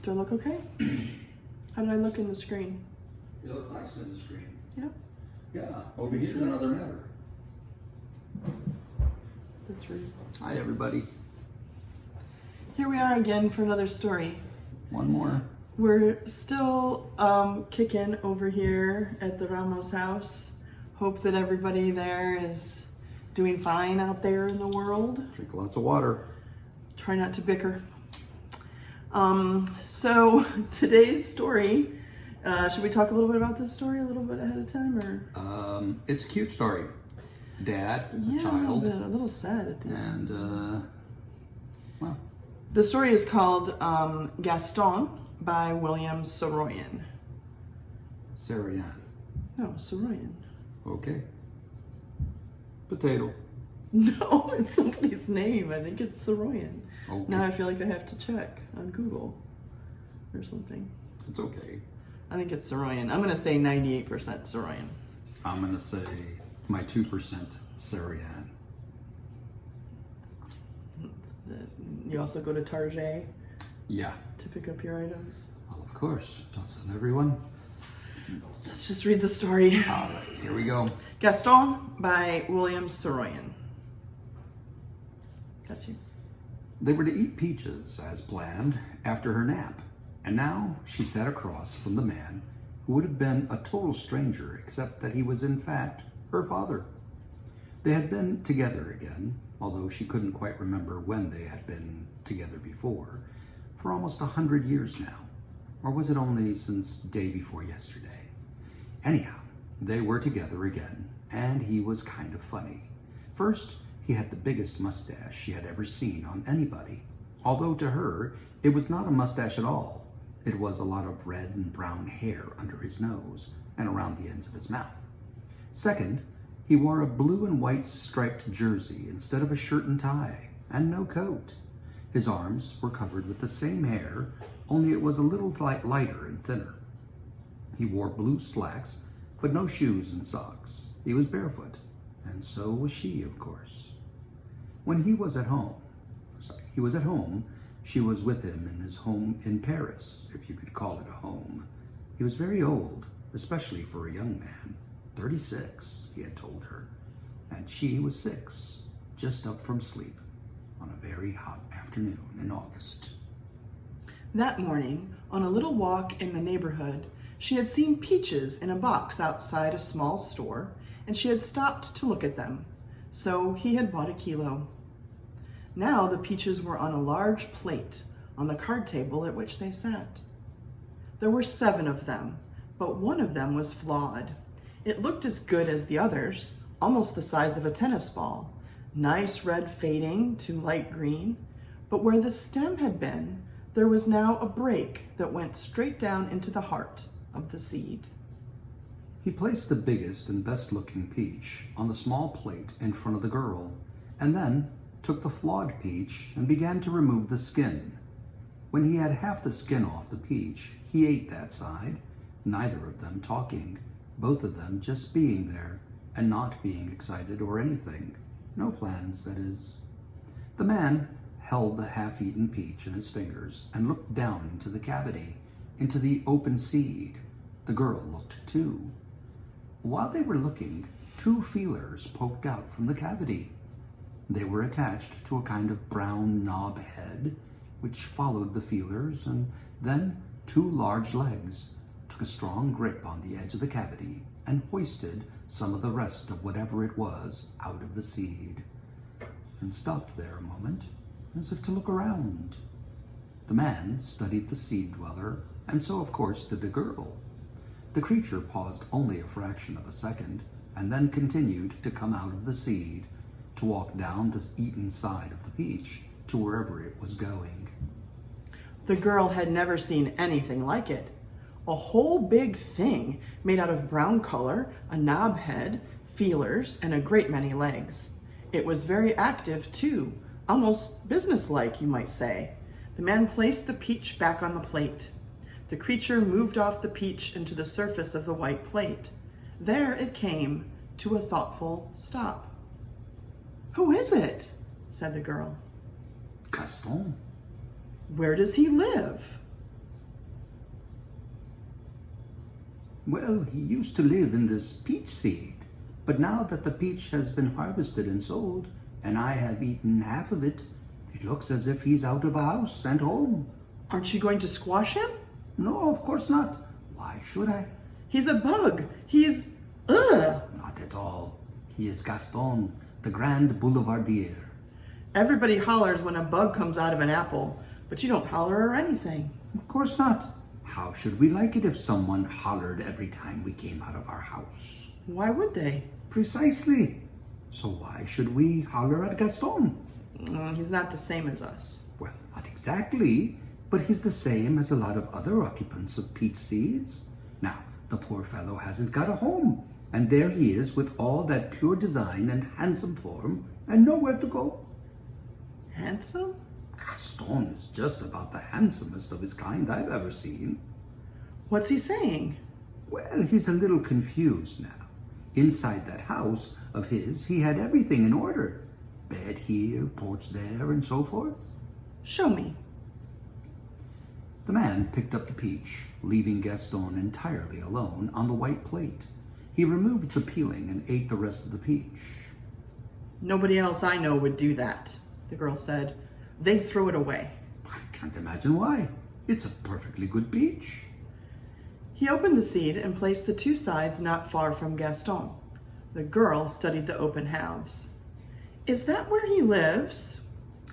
Do I look okay? How did I look in the screen? You look nice in the screen. Yeah. Yeah, over here's another matter. That's rude. Hi, everybody. Here we are again for another story. One more. We're still kicking over here at the Ramos house. Hope that everybody there is doing fine out there in the world. Drink lots of water. Try not to bicker. So today's story, should we talk a little bit about this story a little bit ahead of time, or? It's a cute story. Dad, Yeah, a child, a little sad at the end. and well, The story is called Gaston by William Saroyan. Saroyan. No, Saroyan. Okay. Potato. No, it's somebody's name. I think it's Saroyan. Okay. Now I feel like I have to check on Google or something. It's okay. I think it's Saroyan. I'm going to say 98% Saroyan. I'm gonna say my 2% Saroyan. You also go to Target Yeah. to pick up your items. Well, of course. Doesn't everyone? Let's just read the story. All right, here we go. Gaston by William Saroyan. Got you. They were to eat peaches, as planned, after her nap, and now she sat across from the man who would have been a total stranger, except that he was in fact her father. They had been together again, although she couldn't quite remember when they had been together before, for almost 100 years now. Or was it only since day before yesterday? Anyhow, they were together again, and he was kind of funny. First, he had the biggest mustache she had ever seen on anybody, although to her, it was not a mustache at all. It was a lot of red and brown hair under his nose and around the ends of his mouth. Second, he wore a blue and white striped jersey instead of a shirt and tie, and no coat. His arms were covered with the same hair, only it was a little lighter and thinner. He wore blue slacks, but no shoes and socks. He was barefoot, and so was she, of course. When he was at home, she was with him in his home in Paris, if you could call it a home. He was very old, especially for a young man. 36, he had told her, and she was 6, just up from sleep on a very hot afternoon in August. That morning, on a little walk in the neighborhood, she had seen peaches in a box outside a small store, and she had stopped to look at them. So he had bought a kilo. Now the peaches were on a large plate on the card table at which they sat. There were 7 of them, but one of them was flawed. It looked as good as the others, almost the size of a tennis ball, nice red fading to light green, but where the stem had been, there was now a break that went straight down into the heart of the seed. He placed the biggest and best-looking peach on the small plate in front of the girl, and then took the flawed peach and began to remove the skin. When he had half the skin off the peach, he ate that side, neither of them talking, both of them just being there and not being excited or anything. No plans, that is. The man held the half-eaten peach in his fingers and looked down into the cavity, into the open seed. The girl looked too. While they were looking, 2 feelers poked out from the cavity. They were attached to a kind of brown knob head, which followed the feelers, and then 2 large legs took a strong grip on the edge of the cavity and hoisted some of the rest of whatever it was out of the seed, and stopped there a moment, as if to look around. The man studied the seed dweller, and so of course did the girl. The creature paused only a fraction of a second, and then continued to come out of the seed, to walk down the eaten side of the peach to wherever it was going. The girl had never seen anything like it. A whole big thing made out of brown color, a knob head, feelers, and a great many legs. It was very active too, almost businesslike, you might say. The man placed the peach back on the plate. The creature moved off the peach into the surface of the white plate. There it came to a thoughtful stop. "Who is it?" said the girl. Gaston. "Where does he live?" Well, he used to live in this peach seed, but now that the peach has been harvested and sold, and I have eaten half of it, it looks as if he's out of a house and home. Aren't you going to squash him? No, of course not. Why should I? He's a bug. He's... Ugh! Not at all. He is Gaston, the Grand Boulevardier. Everybody hollers when a bug comes out of an apple, but you don't holler or anything. Of course not. How should we like it if someone hollered every time we came out of our house? Why would they? Precisely. So why should we holler at Gaston? He's not the same as us. Well, not exactly, but he's the same as a lot of other occupants of peach seeds. Now, the poor fellow hasn't got a home, and there he is with all that pure design and handsome form and nowhere to go. Handsome? Gaston is just about the handsomest of his kind I've ever seen. What's he saying? Well, he's a little confused now. Inside that house of his, he had everything in order. Bed here, porch there, and so forth. Show me. The man picked up the peach, leaving Gaston entirely alone on the white plate. He removed the peeling and ate the rest of the peach. Nobody else I know would do that, the girl said. They'd throw it away. I can't imagine why. It's a perfectly good peach. He opened the seed and placed the two sides not far from Gaston. The girl studied the open halves. Is that where he lives?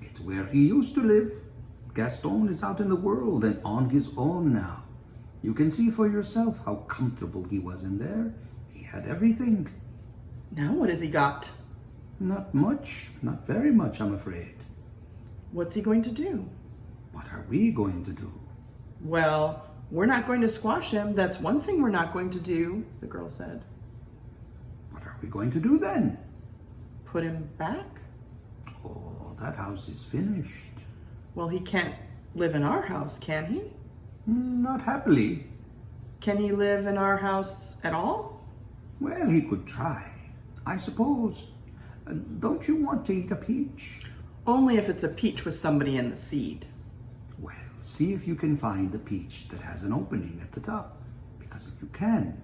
It's where he used to live. Gaston is out in the world and on his own now. You can see for yourself how comfortable he was in there. He had everything. Now what has he got? Not much, not very much, I'm afraid. What's he going to do? What are we going to do? Well, we're not going to squash him. That's one thing we're not going to do, the girl said. What are we going to do then? Put him back? Oh, that house is finished. Well, he can't live in our house, can he? Not happily. Can he live in our house at all? Well, he could try, I suppose. Don't you want to eat a peach? Only if it's a peach with somebody in the seed. Well, see if you can find a peach that has an opening at the top. Because if you can,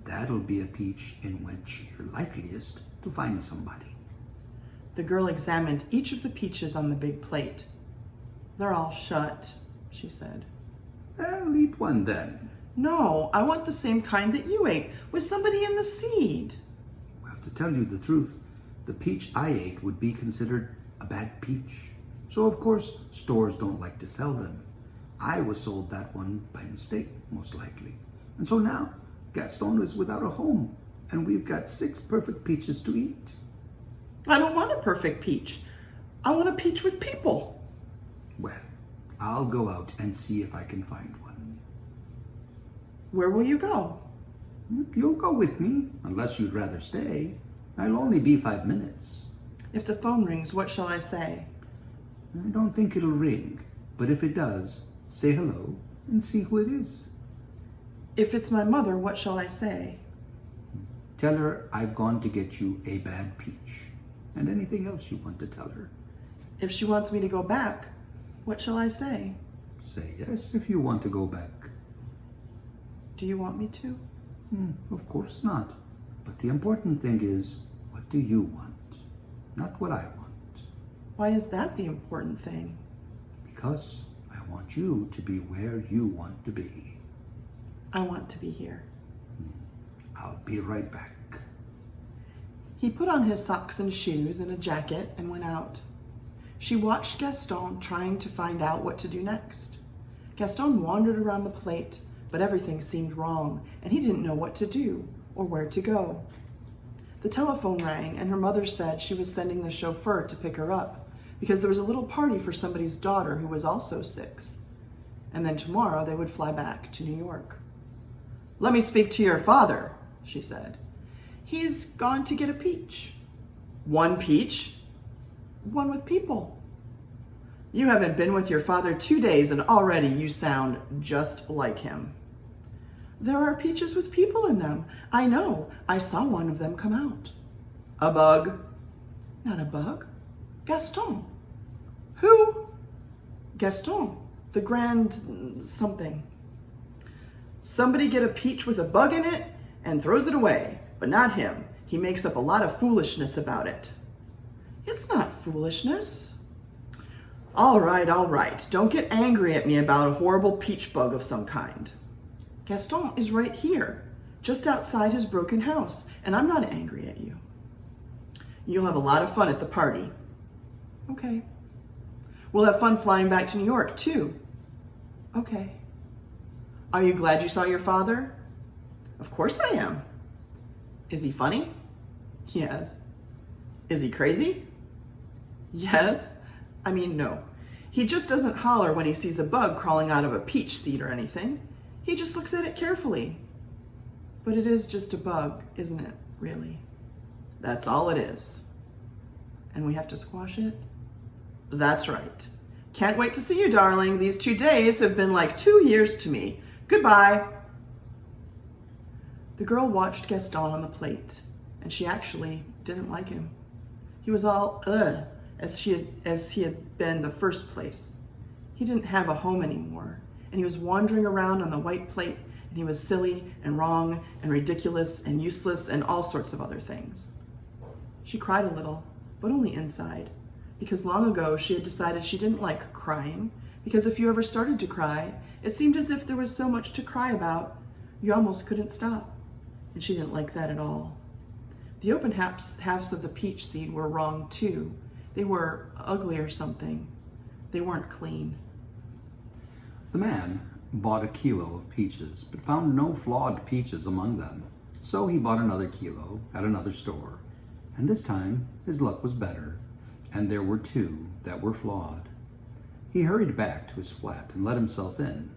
that'll be a peach in which you're likeliest to find somebody. The girl examined each of the peaches on the big plate. They're all shut, she said. Well, eat one then. No, I want the same kind that you ate, with somebody in the seed. Well, to tell you the truth, the peach I ate would be considered a bad peach. So, of course, stores don't like to sell them. I was sold that one by mistake, most likely. And so now, Gaston is without a home, and we've got 6 perfect peaches to eat. I don't want a perfect peach. I want a peach with people. Well, I'll go out and see if I can find one. Where will you go? You'll go with me, unless you'd rather stay. I'll only be 5 minutes. If the phone rings, what shall I say? I don't think it'll ring, but if it does, say hello and see who it is. If it's my mother, what shall I say? Tell her I've gone to get you a bad peach, and anything else you want to tell her. If she wants me to go back, what shall I say? Say yes if you want to go back. Do you want me to? Of course not. But the important thing is, what do you want? Not what I want. Why is that the important thing? Because I want you to be where you want to be. I want to be here. I'll be right back. He put on his socks and shoes and a jacket and went out. She watched Gaston trying to find out what to do next. Gaston wandered around the plate, but everything seemed wrong, and he didn't know what to do or where to go. The telephone rang, and her mother said she was sending the chauffeur to pick her up because there was a little party for somebody's daughter who was also 6. And then tomorrow they would fly back to New York. "Let me speak to your father," she said. "He's gone to get a peach." "One peach?" "One with people." "You haven't been with your father 2 days and already you sound just like him." "There are peaches with people in them. I know. I saw one of them come out." "A bug?" "Not a bug. Gaston." "Who?" "Gaston, the grand something." Somebody get a peach with a bug in it and throws it away, but not him. He makes up a lot of foolishness about it. It's not foolishness. All right. Don't get angry at me about a horrible peach bug of some kind. Gaston is right here, just outside his broken house, and I'm not angry at you. You'll have a lot of fun at the party. Okay. We'll have fun flying back to New York, too. Okay. Are you glad you saw your father? Of course I am. Is he funny? Yes. Is he crazy? Yes. I mean, no. He just doesn't holler when he sees a bug crawling out of a peach seed or anything. He just looks at it carefully. But it is just a bug, isn't it, really? That's all it is. And we have to squash it? That's right. Can't wait to see you, darling. These 2 days have been like 2 years to me. Goodbye. The girl watched Gaston on the plate, and she actually didn't like him. He was all as he had been the first place. He didn't have a home anymore, and he was wandering around on the white plate, and he was silly and wrong and ridiculous and useless and all sorts of other things. She cried a little, but only inside, because long ago she had decided she didn't like crying, because if you ever started to cry, it seemed as if there was so much to cry about, you almost couldn't stop, and she didn't like that at all. The open halves of the peach seed were wrong too. They were ugly or something. They weren't clean. The man bought a kilo of peaches, but found no flawed peaches among them. So he bought another kilo at another store, and this time his luck was better, and there were 2 that were flawed. He hurried back to his flat and let himself in.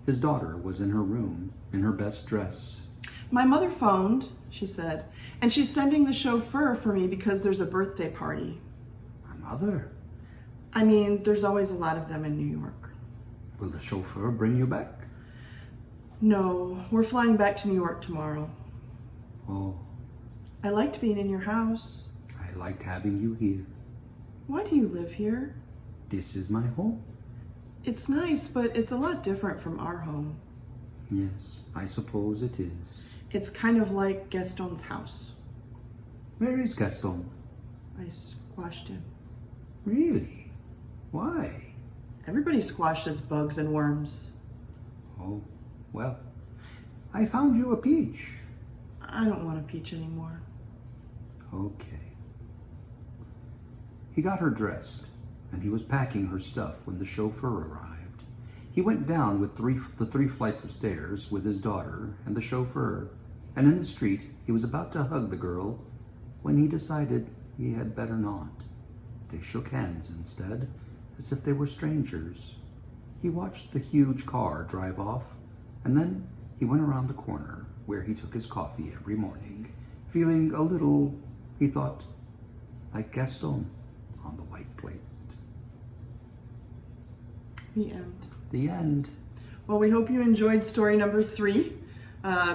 His daughter was in her room, in her best dress. My mother phoned, she said, and she's sending the chauffeur for me because there's a birthday party. My mother? I mean, there's always a lot of them in New York. Will the chauffeur bring you back? No, we're flying back to New York tomorrow. Oh, I liked being in your house. I liked having you here. Why do you live here? This is my home. It's nice, but it's a lot different from our home. Yes, I suppose it is. It's kind of like Gaston's house. Where is Gaston? I squashed him. Really? Why? Everybody squashes bugs and worms. Oh, well, I found you a peach. I don't want a peach anymore. Okay. He got her dressed, and he was packing her stuff when the chauffeur arrived. He went down with the three flights of stairs with his daughter and the chauffeur, and in the street he was about to hug the girl when he decided he had better not. They shook hands instead, as if they were strangers. He watched the huge car drive off, and then he went around the corner where he took his coffee every morning, feeling a little, he thought, like Gaston on the white plate. The end. The end. Well, we hope you enjoyed story number 3.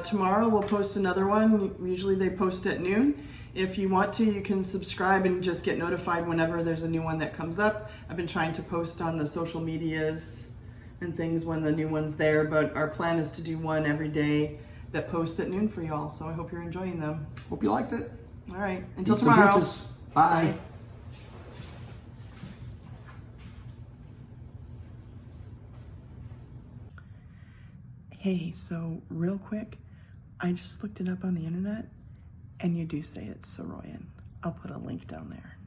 Tomorrow we'll post another one. Usually they post at noon. If you want to, you can subscribe and just get notified whenever there's a new one that comes up. I've been trying to post on the social medias and things when the new one's there, but our plan is to do one every day that posts at noon for y'all. So I hope you're enjoying them. Hope you liked it. All right. Until Eat some tomorrow. peaches. Bye. Hey, so real quick, I just looked it up on the internet, and you do say it's Saroyan. I'll put a link down there.